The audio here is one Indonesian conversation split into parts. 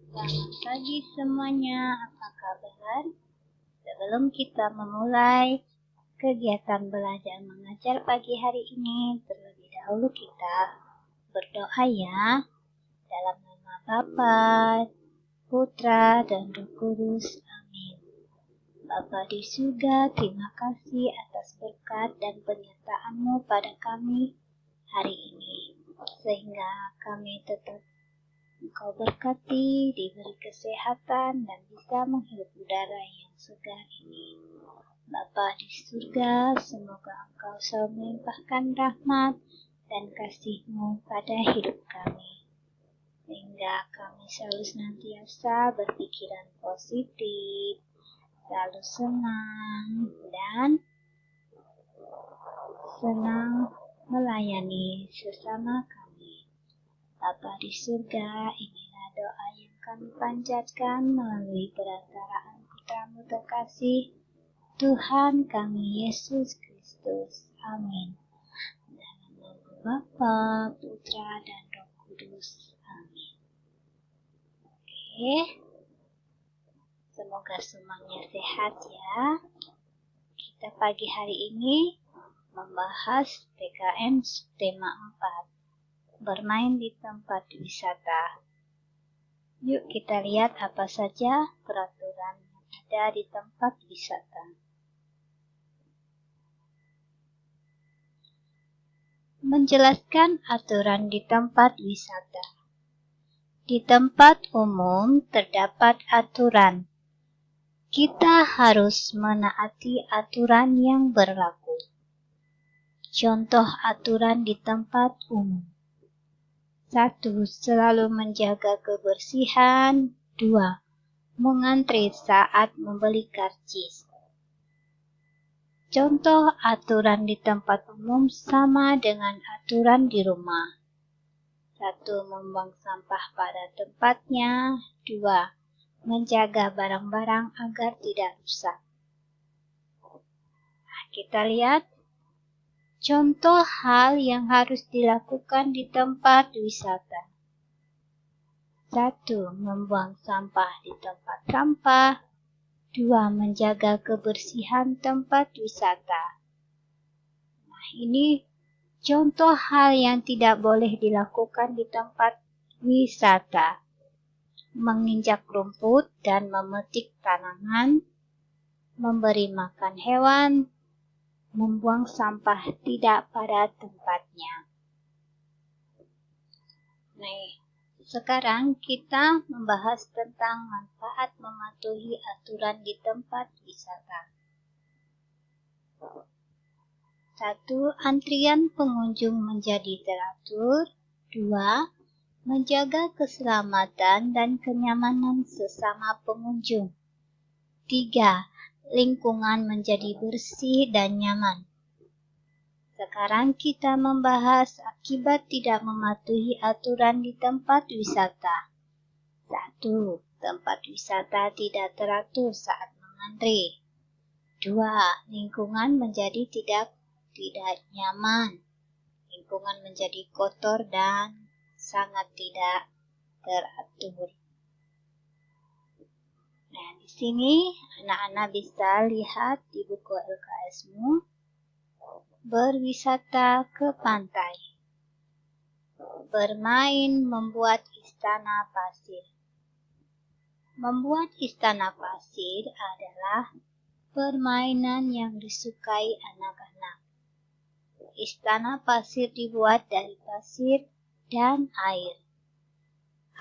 Selamat pagi semuanya, apa kabar? Sebelum kita memulai kegiatan belajar mengajar pagi hari ini, terlebih dahulu kita berdoa ya. Dalam nama Bapa, Putra, dan Roh Kudus. Amin. Bapa di surga, terima kasih atas berkat dan penyertaan-Mu pada kami hari ini, sehingga kami tetap Engkau berkati, diberi kesehatan, dan bisa menghirup udara yang segar ini. Bapa di surga, semoga Engkau selalu melimpahkan rahmat dan kasih-Mu pada hidup kami, sehingga kami selalu senantiasa berpikiran positif, selalu senang melayani sesama kami. Bapa di surga, inilah doa yang kami panjatkan melalui perantaraan Putra-Mu terkasih, Tuhan kami Yesus Kristus. Amin. Dalam nama Bapa, Putra, dan Roh Kudus. Amin. Oke, semoga semuanya sehat ya. Kita pagi hari ini membahas PKN tema 4. Bermain di tempat wisata. Yuk kita lihat apa saja peraturan yang ada di tempat wisata. Menjelaskan aturan di tempat wisata. Di tempat umum terdapat aturan. Kita harus menaati aturan yang berlaku. Contoh aturan di tempat umum. 1. Selalu menjaga kebersihan. 2. Mengantri saat membeli karcis. Contoh aturan di tempat umum sama dengan aturan di rumah. 1. Membuang sampah pada tempatnya. 2. Menjaga barang-barang agar tidak rusak. Nah, kita lihat contoh hal yang harus dilakukan di tempat wisata. 1. Membuang sampah di tempat sampah. 2. Menjaga kebersihan tempat wisata. Nah, ini contoh hal yang tidak boleh dilakukan di tempat wisata. Menginjak rumput dan memetik tanaman, memberi makan hewan, membuang sampah tidak pada tempatnya. Nah, sekarang kita membahas tentang manfaat mematuhi aturan di tempat wisata. 1. Antrian pengunjung menjadi teratur. 2. Menjaga keselamatan dan kenyamanan sesama pengunjung. 3. Lingkungan menjadi bersih dan nyaman. Sekarang kita membahas akibat tidak mematuhi aturan di tempat wisata. 1. Tempat wisata tidak teratur saat mengantri. 2. Lingkungan menjadi tidak nyaman. Lingkungan menjadi kotor dan sangat tidak teratur. Nah, di sini anak-anak bisa lihat di buku LKS-mu. Berwisata ke pantai. Bermain membuat istana pasir. Membuat istana pasir adalah permainan yang disukai anak-anak. Istana pasir dibuat dari pasir dan air.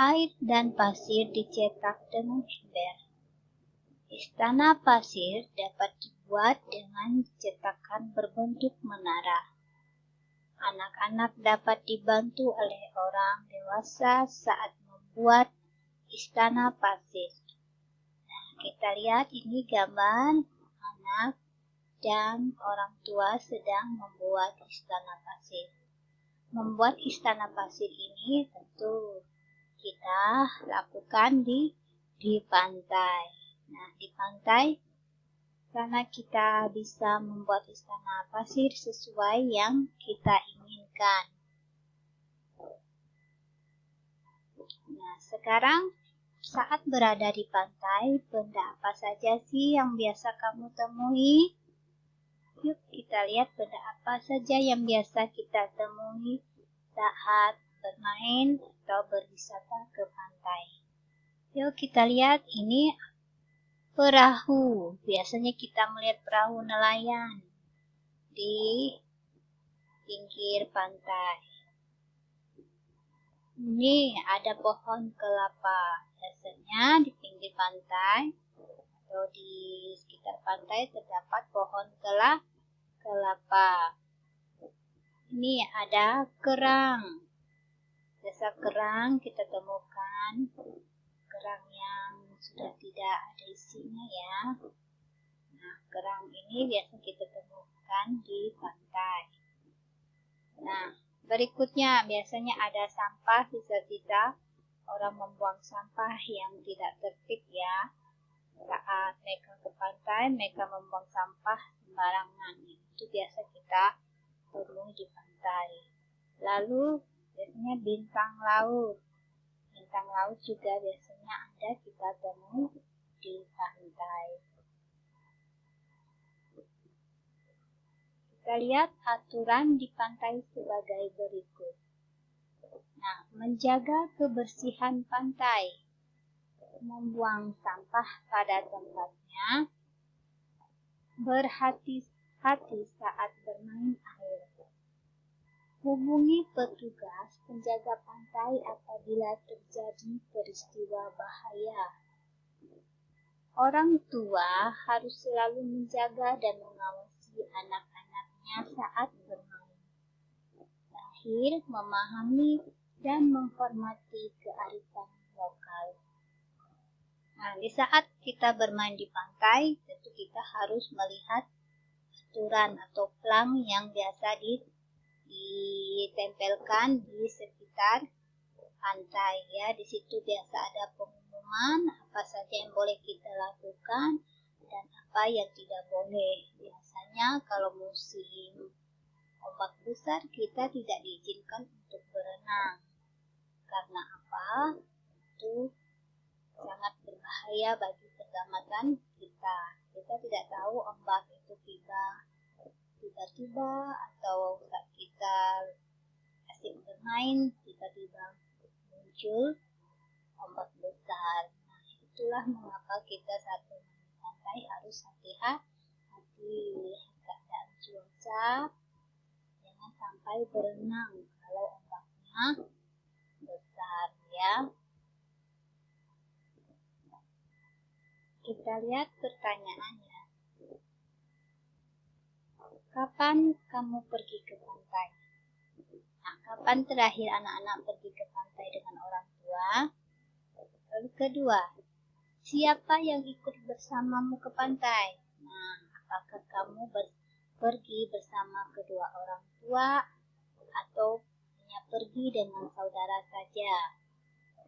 Air dan pasir dicetak dengan ember. Istana pasir dapat dibuat dengan cetakan berbentuk menara. Anak-anak dapat dibantu oleh orang dewasa saat membuat istana pasir. Nah, kita lihat ini gambar anak dan orang tua sedang membuat istana pasir. Membuat istana pasir ini tentu kita lakukan di pantai. Nah, di pantai karena kita bisa membuat istana pasir sesuai yang kita inginkan. Nah, sekarang Saat berada di pantai, benda apa saja sih yang biasa kamu temui? Yuk kita lihat benda apa saja yang biasa kita temui saat bermain atau berwisata ke pantai. Yuk kita lihat, ini perahu. Biasanya kita melihat perahu nelayan di pinggir pantai. Ini ada pohon kelapa. Biasanya di pinggir pantai atau di sekitar pantai terdapat pohon kelapa. Ini ada kerang. Biasa kerang kita temukan kerang yang sudah tidak ada isinya ya. Nah, kerang ini biasa kita temukan di pantai. Nah, berikutnya biasanya ada sampah sisa-sisa. Orang membuang sampah yang tidak tertib ya. Saat mereka ke pantai, mereka membuang sampah sembarangan. Itu biasa kita temui di pantai. Lalu biasanya bintang laut. Bintang laut juga biasanya ada kita temui di pantai. Kita lihat aturan di pantai sebagai berikut. Nah, menjaga kebersihan pantai, membuang sampah pada tempatnya, berhati-hati saat bermain air. Hubungi petugas penjaga pantai apabila terjadi peristiwa bahaya. Orang tua harus selalu menjaga dan mengawasi anak-anaknya saat bermain. Terakhir, memahami dan menghormati kearifan lokal. Nah, di saat kita bermain di pantai, tentu kita harus melihat aturan atau plang yang biasa ditempelkan di sekitar pantai ya. Di situ biasa ada pengumuman apa saja yang boleh kita lakukan dan apa yang tidak boleh. Biasanya kalau musim ombak besar kita tidak diizinkan untuk berenang. Karena apa? Itu sangat berbahaya bagi keselamatan kita. Kita tidak tahu ombak itu tiba-tiba atau saat kita asik bermain tiba-tiba muncul ombak besar. Nah, itulah mengapa kita saat bermain di pantai harus hati-hati lihat keadaan cuaca. Jangan sampai berenang kalau ombaknya besar ya. Kita lihat pertanyaannya. Kapan kamu pergi ke pantai? Nah, kapan terakhir anak-anak pergi ke pantai dengan orang tua? Lalu kedua, siapa yang ikut bersamamu ke pantai? Nah, apakah kamu pergi bersama kedua orang tua atau hanya pergi dengan saudara saja?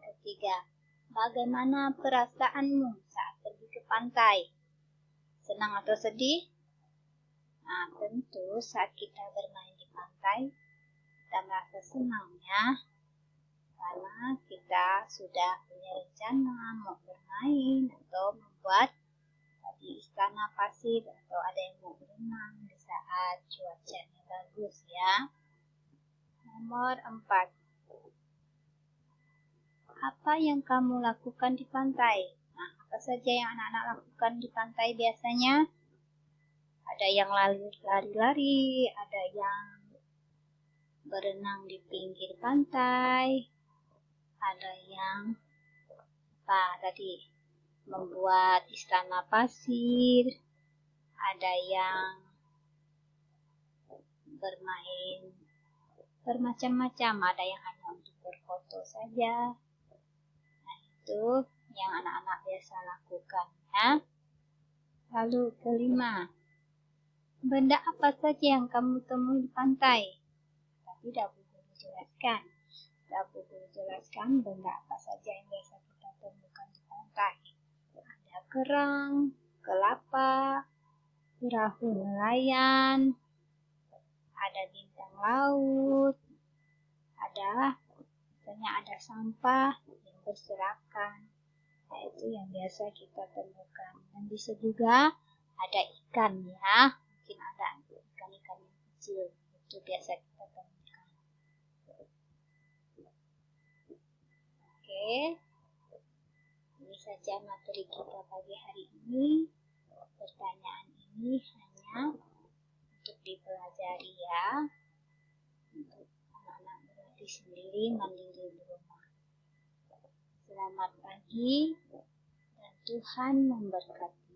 Ketiga, bagaimana perasaanmu saat pergi ke pantai? Senang atau sedih? Nah, tentu saat kita bermain di pantai, kita merasa senang ya, karena kita sudah punya rencana mau bermain atau membuat di istana pasir atau ada yang mau berenang di saat cuacanya bagus ya. Nomor 4. Apa yang kamu lakukan di pantai? Nah, apa saja yang anak-anak lakukan di pantai biasanya? Ada yang lari-lari, ada yang berenang di pinggir pantai, ada yang membuat istana pasir, ada yang bermain bermacam-macam, ada yang hanya untuk berfoto saja. Nah, itu yang anak-anak biasa lakukan ya. Lalu kelima, benda apa saja yang kamu temui di pantai? Tapi dapat guru jelaskan. Dapat guru jelaskan benda apa saja yang biasa kita temukan di pantai. Ada kerang, kelapa, perahu nelayan, ada bintang laut, misalnya ada sampah yang berserakan, Nah, itu yang biasa kita temukan. Dan bisa juga ada ikan ya. Mungkin ada ikan-ikan yang kecil. Itu biasa kita temukan. Oke. Ini saja materi kita pagi hari ini. Pertanyaan ini hanya untuk dipelajari ya. Untuk anak-anak berlatih sendiri, mandiri di rumah. Selamat pagi dan Tuhan memberkati.